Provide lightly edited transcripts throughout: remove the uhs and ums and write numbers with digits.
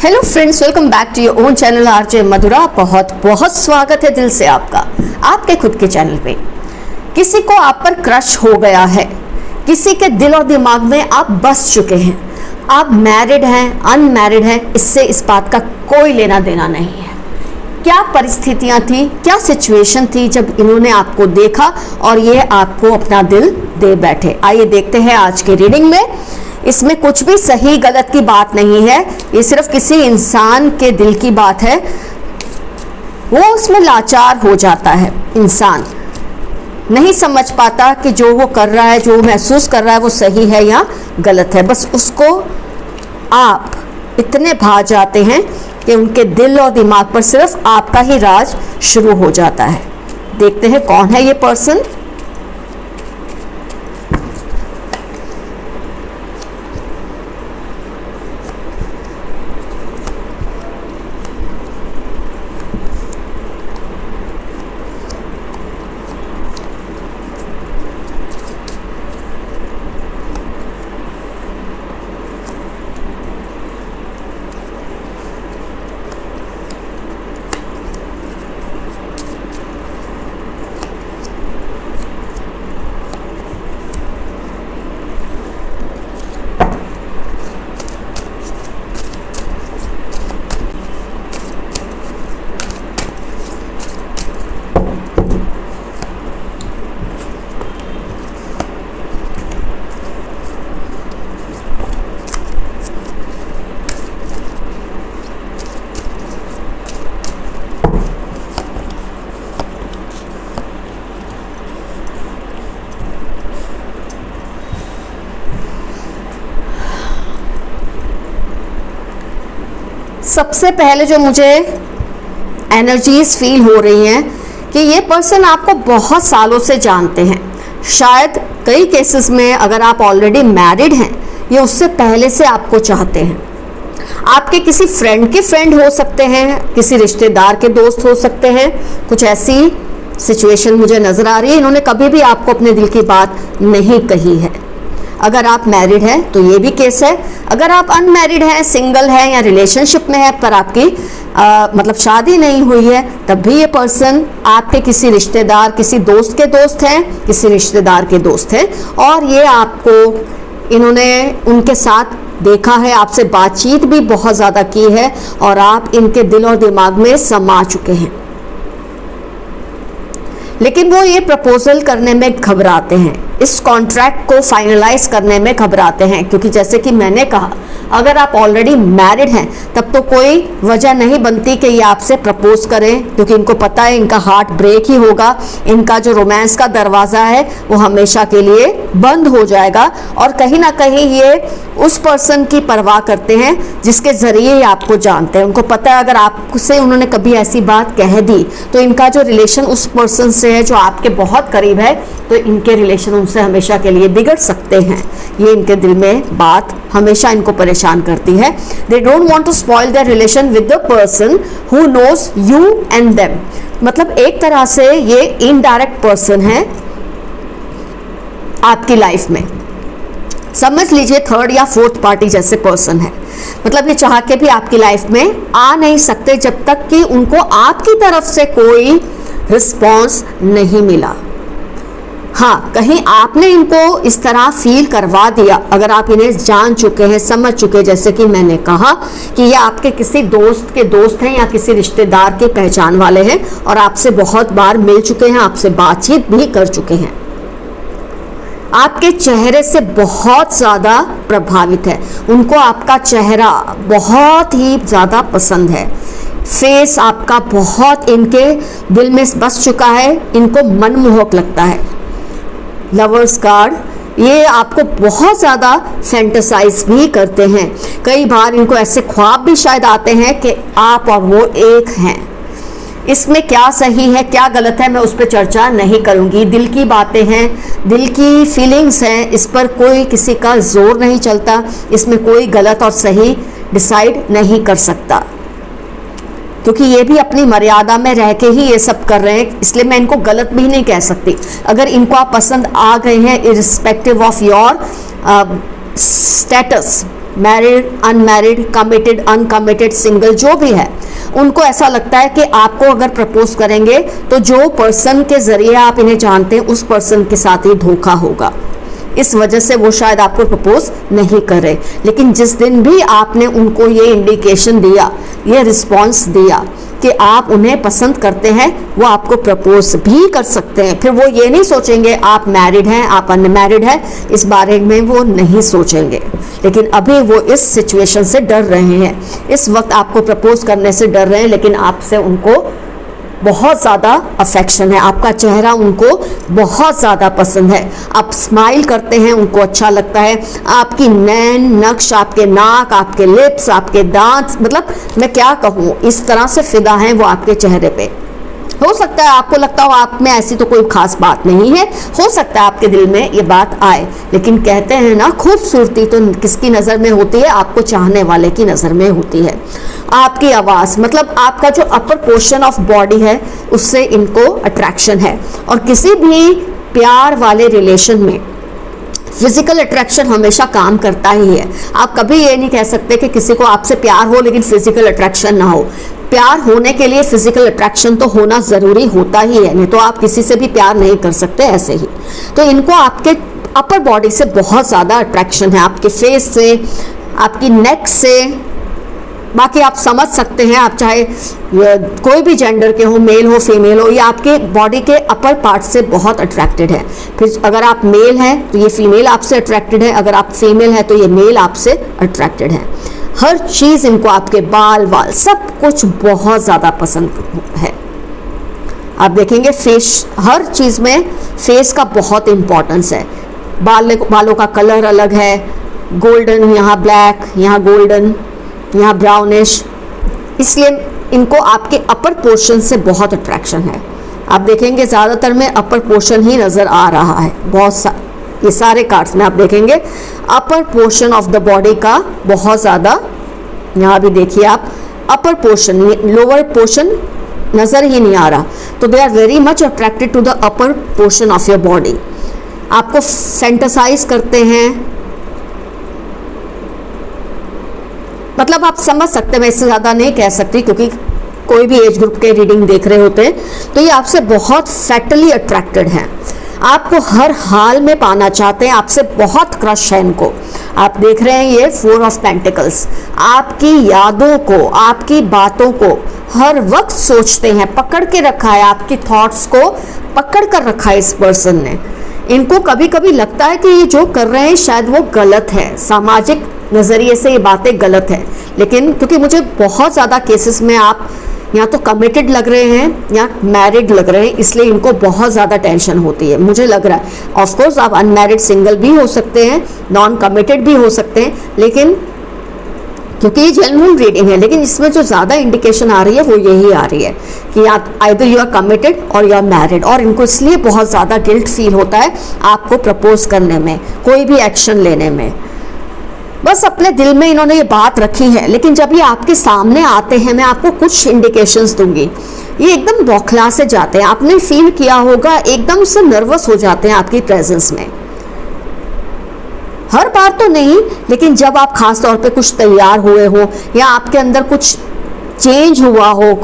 Hello friends, welcome back to your own channel RJ Madhura. बहुत बहुत स्वागत है दिल से आपका आपके खुद के चैनल पे। किसी को आप पर क्रश हो गया है, किसी के दिल और दिमाग में आप बस चुके हैं। आप मैरिड हैं, अनमैरिड हैं, इससे इस बात का कोई लेना देना नहीं है। क्या परिस्थितियां थी, क्या सिचुएशन थी जब इन्होंने आपको देखा और ये आपको अपना दिल दे बैठे। आइए देखते हैं आज के रीडिंग में। इसमें कुछ भी सही गलत की बात नहीं है, ये सिर्फ किसी इंसान के दिल की बात है। वो उसमें लाचार हो जाता है, इंसान नहीं समझ पाता कि जो वो कर रहा है, जो वो महसूस कर रहा है, वो सही है या गलत है। बस उसको आप इतने भा जाते हैं कि उनके दिल और दिमाग पर सिर्फ आपका ही राज शुरू हो जाता है। देखते हैं कौन है ये पर्सन। सबसे पहले जो मुझे एनर्जीज फील हो रही हैं कि ये पर्सन आपको बहुत सालों से जानते हैं। शायद कई केसेस में अगर आप ऑलरेडी मैरिड हैं, ये उससे पहले से आपको चाहते हैं। आपके किसी फ्रेंड के फ्रेंड हो सकते हैं, किसी रिश्तेदार के दोस्त हो सकते हैं। कुछ ऐसी सिचुएशन मुझे नज़र आ रही है। इन्होंने कभी भी आपको अपने दिल की बात नहीं कही है। अगर आप मैरिड हैं तो ये भी केस है। अगर आप अनमैरिड हैं, सिंगल हैं या रिलेशनशिप में है पर आपकी मतलब शादी नहीं हुई है, तब भी ये पर्सन आपके किसी रिश्तेदार, किसी दोस्त के दोस्त हैं, किसी रिश्तेदार के दोस्त हैं और ये आपको इन्होंने उनके साथ देखा है, आपसे बातचीत भी बहुत ज़्यादा की है और आप इनके दिल और दिमाग में समा चुके हैं। लेकिन वो ये प्रपोजल करने में घबराते हैं, इस कॉन्ट्रैक्ट को फाइनलाइज करने में घबराते हैं, क्योंकि जैसे कि मैंने कहा, अगर आप ऑलरेडी मैरिड हैं तब तो कोई वजह नहीं बनती कि ये आपसे प्रपोज करें, क्योंकि इनको पता है इनका हार्ट ब्रेक ही होगा। इनका जो रोमांस का दरवाज़ा है वो हमेशा के लिए बंद हो जाएगा। और कहीं ना कहीं ये उस पर्सन की परवाह करते हैं जिसके ज़रिए ये आपको जानते हैं। उनको पता है अगर आपसे उन्होंने कभी ऐसी बात कह दी तो इनका जो रिलेशन उस पर्सन से है जो आपके बहुत करीब है, तो इनके रिलेशन उनसे हमेशा के लिए बिगड़ सकते हैं। ये इनके दिल में बात हमेशा इनको परेशान करती है। They don't want to spoil their relation with the person who knows you and them. मतलब एक तरह से ये इनडायरेक्ट पर्सन है आपकी लाइफ में। समझ लीजिए थर्ड या फोर्थ पार्टी जैसे पर्सन है। मतलब ये चाह के भी आपकी लाइफ में आ नहीं सकते जब तक कि उनको आपकी तरफ से कोई रिस्पॉन्स नहीं मिला। हाँ, कहीं आपने इनको इस तरह फील करवा दिया, अगर आप इन्हें जान चुके हैं, समझ चुके, जैसे कि मैंने कहा कि ये आपके किसी दोस्त के दोस्त हैं या किसी रिश्तेदार के पहचान वाले हैं और आपसे बहुत बार मिल चुके हैं, आपसे बातचीत भी कर चुके हैं। आपके चेहरे से बहुत ज़्यादा प्रभावित है। उनको आपका चेहरा बहुत ही ज़्यादा पसंद है। फेस आपका बहुत इनके दिल में बस चुका है, इनको मनमोहक लगता है। लवर्स कार्ड, ये आपको बहुत ज़्यादा फैंटेसाइज भी करते हैं। कई बार इनको ऐसे ख्वाब भी शायद आते हैं कि आप और वो एक हैं। इसमें क्या सही है क्या गलत है मैं उस पर चर्चा नहीं करूँगी। दिल की बातें हैं, दिल की फीलिंग्स हैं, इस पर कोई किसी का जोर नहीं चलता। इसमें कोई गलत और सही डिसाइड नहीं कर सकता, क्योंकि ये भी अपनी मर्यादा में रह के ही ये सब कर रहे हैं, इसलिए मैं इनको गलत भी नहीं कह सकती। अगर इनको आप पसंद आ गए हैं irrespective of your status, married, unmarried, committed, uncommitted, single, जो भी है, उनको ऐसा लगता है कि आपको अगर प्रपोज करेंगे तो जो पर्सन के जरिए आप इन्हें जानते हैं उस पर्सन के साथ ही धोखा होगा। इस वजह से वो शायद आपको प्रपोज नहीं करे। लेकिन जिस दिन भी आपने उनको ये इंडिकेशन दिया, ये रिस्पॉन्स दिया कि आप उन्हें पसंद करते हैं, वो आपको प्रपोज भी कर सकते हैं। फिर वो ये नहीं सोचेंगे आप मैरिड हैं, आप अनमैरिड हैं, इस बारे में वो नहीं सोचेंगे। लेकिन अभी वो इस सिचुएशन से डर रहे हैं, इस वक्त आपको प्रपोज करने से डर रहे हैं, लेकिन आपसे उनको बहुत ज़्यादा अफेक्शन है, आपका चेहरा उनको बहुत ज़्यादा पसंद है, आप स्माइल करते हैं उनको अच्छा लगता है, आपकी नैन नक्श, आपके नाक, आपके लिप्स, आपके दांत, मतलब मैं क्या कहूँ, इस तरह से फिदा हैं वो आपके चेहरे पे। हो सकता है आपको लगता हो आप में ऐसी तो कोई खास बात नहीं है, हो सकता है आपके दिल में ये बात आए, लेकिन कहते हैं ना खूबसूरती तो किसकी नज़र में होती है, आपको चाहने वाले की नज़र में होती है। आपकी आवाज़, मतलब आपका जो अपर पोर्शन ऑफ बॉडी है उससे इनको अट्रैक्शन है। और किसी भी प्यार वाले रिलेशन में फिजिकल अट्रैक्शन हमेशा काम करता ही है। आप कभी ये नहीं कह सकते कि किसी को आपसे प्यार हो लेकिन फिजिकल अट्रैक्शन ना हो। प्यार होने के लिए फिजिकल अट्रैक्शन तो होना ज़रूरी होता ही है, नहीं तो आप किसी से भी प्यार नहीं कर सकते ऐसे ही। तो इनको आपके अपर बॉडी से बहुत ज़्यादा अट्रैक्शन है, आपके फेस से, आपकी नेक से। बाकी आप समझ सकते हैं, आप चाहे कोई भी जेंडर के हो, मेल हो फीमेल हो, ये आपके बॉडी के अपर पार्ट से बहुत अट्रैक्टेड है। फिर अगर आप मेल हैं तो ये फीमेल आपसे अट्रैक्टेड है, अगर आप फीमेल हैं तो ये मेल आपसे अट्रैक्टेड है। हर चीज़ इनको, आपके बाल वाल सब कुछ बहुत ज़्यादा पसंद है। आप देखेंगे फेस, हर चीज़ में फेस का बहुत इम्पोर्टेंस है। बालों का कलर अलग है, गोल्डन, यहाँ ब्लैक, यहाँ गोल्डन, यहाँ ब्राउनिश, इसलिए इनको आपके अपर पोर्शन से बहुत अट्रैक्शन है। आप देखेंगे ज़्यादातर में अपर पोर्शन ही नज़र आ रहा है, ये सारे कार्ड्स में आप देखेंगे अपर पोर्शन ऑफ द बॉडी का बहुत ज़्यादा, यहाँ भी देखिए आप अपर पोर्शन, लोअर पोर्शन नज़र ही नहीं आ रहा। तो they are very much attracted to the upper portion of your body. आपको फैंटेसाइज करते हैं, मतलब आप समझ सकते हैं, मैं इससे ज़्यादा नहीं कह सकती क्योंकि कोई भी एज ग्रुप के रीडिंग देख रहे होते हैं तो ये आपसे बहुत फैटली अट्रैक्टेड हैं, आपको हर हाल में पाना चाहते हैं, आपसे बहुत क्रश है इनको। आप देख रहे हैं ये 4 ऑफ पेंटिकल्स, आपकी यादों को, आपकी बातों को हर वक्त सोचते हैं, पकड़ के रखा है, आपकी थॉट्स को पकड़ कर रखा है इस पर्सन ने। इनको कभी कभी लगता है कि ये जो कर रहे हैं शायद वो गलत है, सामाजिक नज़रिए से ये बातें गलत है, लेकिन क्योंकि मुझे बहुत ज़्यादा केसेस में आप या तो कमिटेड लग रहे हैं या मैरिड लग रहे हैं, इसलिए इनको बहुत ज़्यादा टेंशन होती है, मुझे लग रहा है। ऑफ कोर्स आप अनमैरिड सिंगल भी हो सकते हैं, नॉन कमिटेड भी हो सकते हैं, लेकिन क्योंकि ये जेन्युइन रीडिंग है, लेकिन इसमें जो ज़्यादा इंडिकेशन आ रही है वो यही आ रही है कि आप आइदर यू आर कमिटेड और यू आर मैरिड, और इनको इसलिए बहुत ज़्यादा गिल्ट फील होता है आपको प्रपोज करने में, कोई भी एक्शन लेने में। बस अपने दिल में इन्होंने ये बात रखी है, लेकिन जब ये आपके सामने आते हैं, मैं आपको कुछ इंडिकेशंस दूंगी, ये एकदम बौखला से जाते हैं। आपने फील किया होगा एकदम से नर्वस हो जाते हैं आपकी प्रेजेंस में, हर बार तो नहीं, लेकिन जब आप खास तौर पे कुछ तैयार हुए हो या आपके अंदर कुछ चेंज हुआ हो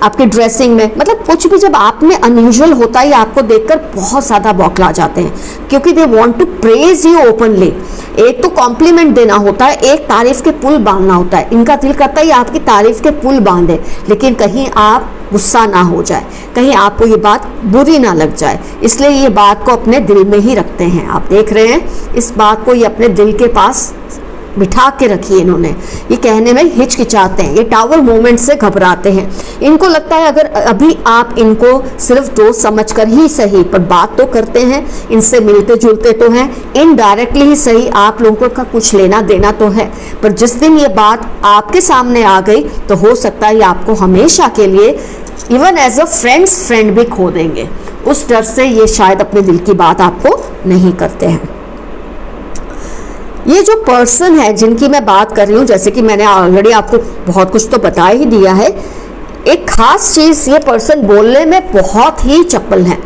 आपकी ड्रेसिंग में, मतलब कुछ भी जब आप में अनयूजुअल होता है, आपको देखकर बहुत ज़्यादा बौखला जाते हैं, क्योंकि they want to praise you openly. एक तो कॉम्प्लीमेंट देना होता है, एक तारीफ के पुल बांधना होता है। इनका दिल करता है आपकी तारीफ के पुल बांधे, लेकिन कहीं आप गुस्सा ना हो जाए, कहीं आपको ये बात बुरी ना लग जाए, इसलिए ये बात को अपने दिल में ही रखते हैं। आप देख रहे हैं इस बात को ये अपने दिल के पास बिठा के रखी है इन्होंने, ये कहने में हिचकिचाते हैं, ये टावर मोमेंट से घबराते हैं। इनको लगता है अगर अभी आप इनको सिर्फ दोस्त समझकर ही सही, पर बात तो करते हैं, इनसे मिलते जुलते तो हैं, इनडायरेक्टली ही सही आप लोगों का कुछ लेना देना तो है, पर जिस दिन ये बात आपके सामने आ गई तो हो सकता है ये आपको हमेशा के लिए इवन एज अ फ्रेंड भी खो देंगे। उस डर से ये शायद अपने दिल की बात आपको नहीं करते हैं। ये जो पर्सन है जिनकी मैं बात कर रही हूँ, जैसे कि मैंने ऑलरेडी आपको बहुत कुछ तो बता ही दिया है, एक खास चीज़, ये पर्सन बोलने में बहुत ही चपल है,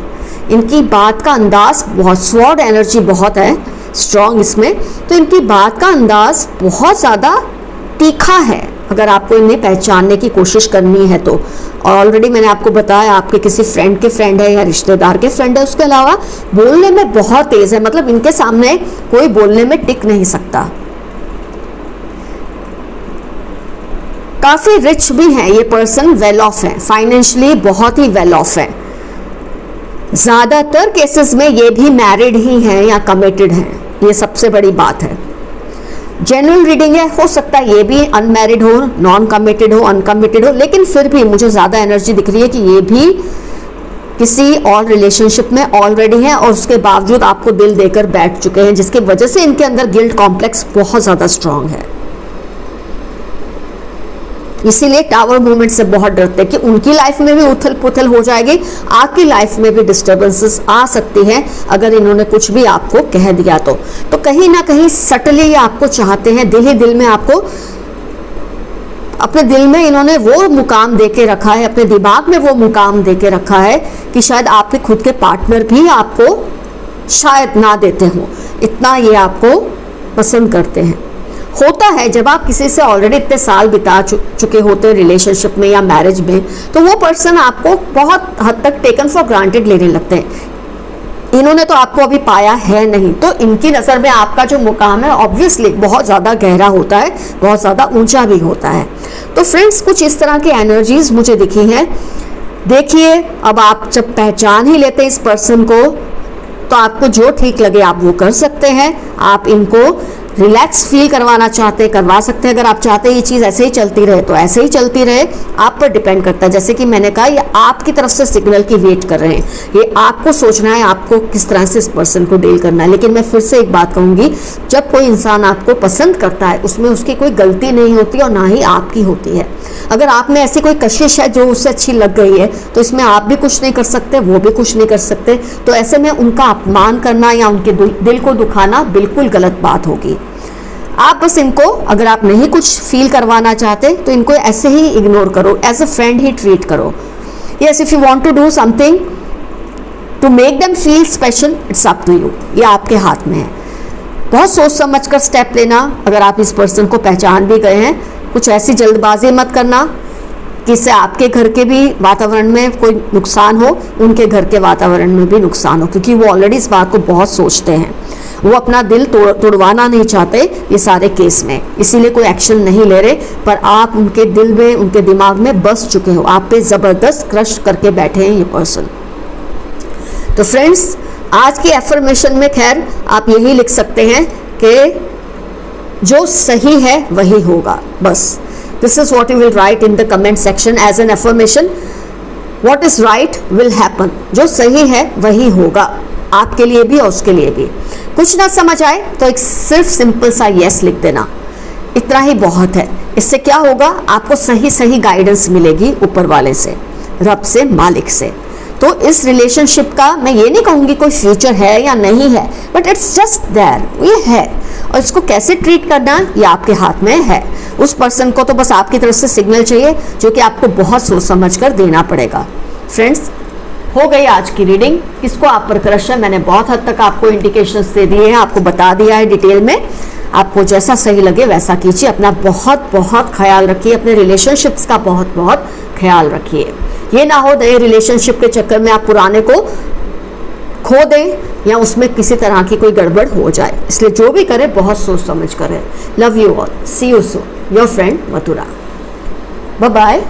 इनकी बात का अंदाज बहुत, स्वॉर्ड एनर्जी बहुत है, स्ट्रॉन्ग इसमें, तो इनकी बात का अंदाज बहुत ज़्यादा तीखा है। अगर आपको इन्हें पहचानने की कोशिश करनी है तो ऑलरेडी मैंने आपको बताया, आपके किसी फ्रेंड के फ्रेंड है या रिश्तेदार के फ्रेंड है। उसके अलावा बोलने में बहुत तेज है, मतलब इनके सामने कोई बोलने में टिक नहीं सकता। काफी रिच भी हैं ये पर्सन, वेल ऑफ है, फाइनेंशियली बहुत ही वेल ऑफ है। ज्यादातर केसेस में ये भी मैरिड ही हैं या कमिटेड हैं, ये सबसे बड़ी बात है। जेन्युइन रीडिंग है, हो सकता है ये भी अनमैरिड हो, नॉन कमिटेड हो, अनकमिटेड हो, लेकिन फिर भी मुझे ज्यादा एनर्जी दिख रही है कि ये भी किसी और रिलेशनशिप में ऑलरेडी है और उसके बावजूद आपको दिल देकर बैठ चुके हैं, जिसकी वजह से इनके अंदर गिल्ट कॉम्प्लेक्स बहुत ज्यादा स्ट्रांग है। इसीलिए टावर मूवमेंट से बहुत डरते हैं कि उनकी लाइफ में भी उथल पुथल हो जाएगी, आपकी लाइफ में भी डिस्टर्बेंसेस आ सकती हैं अगर इन्होंने कुछ भी आपको कह दिया तो कहीं ना कहीं सटली ये आपको चाहते हैं, दिल ही दिल में आपको, अपने दिल में इन्होंने वो मुकाम देके रखा है, अपने दिमाग में वो मुकाम देके रखा है कि शायद आपके खुद के पार्टनर भी आपको शायद ना देते हो, इतना ये आपको पसंद करते हैं। होता है जब आप किसी से ऑलरेडी इतने साल बिता चुके होते हैं रिलेशनशिप में या मैरिज में, तो वो पर्सन आपको बहुत हद तक टेकन फॉर ग्रांटेड लेने लगते हैं। इन्होंने तो आपको अभी पाया है नहीं, तो इनकी नज़र में आपका जो मुकाम है ऑब्वियसली बहुत ज़्यादा गहरा होता है, बहुत ज़्यादा ऊंचा भी होता है। तो फ्रेंड्स, कुछ इस तरह की एनर्जीज मुझे दिखी हैं। देखिए, अब आप जब पहचान ही लेते हैं इस पर्सन को, तो आपको जो ठीक लगे आप वो कर सकते हैं। आप इनको रिलैक्स फील करवाना चाहते हैं, करवा सकते हैं। अगर आप चाहते हैं ये चीज़ ऐसे ही चलती रहे तो ऐसे ही चलती रहे, आप पर डिपेंड करता है। जैसे कि मैंने कहा, ये आपकी तरफ से सिग्नल की वेट कर रहे हैं, ये आपको सोचना है आपको किस तरह से इस पर्सन को डील करना है। लेकिन मैं फिर से एक बात कहूँगी, जब कोई इंसान आपको पसंद करता है उसमें उसकी कोई गलती नहीं होती और ना ही आपकी होती है। अगर आप में ऐसी कोई कशिश है जो उससे अच्छी लग गई है, तो इसमें आप भी कुछ नहीं कर सकते, वो भी कुछ नहीं कर सकते। तो ऐसे में उनका अपमान करना या उनके दिल को दुखाना बिल्कुल गलत बात होगी। आप बस इनको, अगर आप नहीं कुछ फील करवाना चाहते तो इनको ऐसे ही इग्नोर करो, एज अ फ्रेंड ही ट्रीट करो। Yes, if you want to do something to make them feel special, it's up to you, ये आपके हाथ में है। बहुत सोच समझ कर स्टेप लेना। अगर आप इस पर्सन को पहचान भी गए हैं, कुछ ऐसी जल्दबाजी मत करना कि इससे आपके घर के भी वातावरण में कोई नुकसान हो, उनके घर के वातावरण में भी नुकसान हो, क्योंकि वो ऑलरेडी इस बात को बहुत सोचते हैं। वो अपना दिल तोड़वाना नहीं चाहते ये सारे केस में, इसीलिए कोई एक्शन नहीं ले रहे। पर आप उनके दिल में, उनके दिमाग में बस चुके हो, आप पे ज़बरदस्त क्रश करके बैठे हैं ये पर्सन। तो फ्रेंड्स, आज की एफर्मेशन में खैर आप यही लिख सकते हैं कि जो सही है वही होगा, बस। This is what you will write in the comment section as an affirmation. What is right will happen, जो सही है वही होगा, आपके लिए भी और उसके लिए भी। कुछ ना समझ आए तो एक सिर्फ सिंपल सा यस लिख देना, इतना ही बहुत है। इससे क्या होगा, आपको सही सही गाइडेंस मिलेगी ऊपर वाले से, रब से, मालिक से। तो इस रिलेशनशिप का मैं ये नहीं कहूँगी कोई फ्यूचर है या नहीं है, बट इट्स जस्ट देयर, ये है। और इसको कैसे ट्रीट करना ये आपके हाथ में है। उस पर्सन को तो बस आपकी तरफ से सिग्नल चाहिए, जो कि आपको बहुत सोच समझ कर देना पड़ेगा। फ्रेंड्स, हो गई आज की रीडिंग। किसको आप पर क्रश है, मैंने बहुत हद तक आपको इंडिकेशंस दे दिए हैं, आपको बता दिया है डिटेल में। आपको जैसा सही लगे वैसा कीजिए। अपना बहुत बहुत ख्याल रखिए, अपने रिलेशनशिप्स का बहुत बहुत ख्याल रखिए। ये ना हो नए रिलेशनशिप के चक्कर में आप पुराने को खो दें या उसमें किसी तरह की कोई गड़बड़ हो जाए। इसलिए जो भी करें बहुत सोच समझ करें। Love you all, see you soon, your friend Mathura. Bye bye.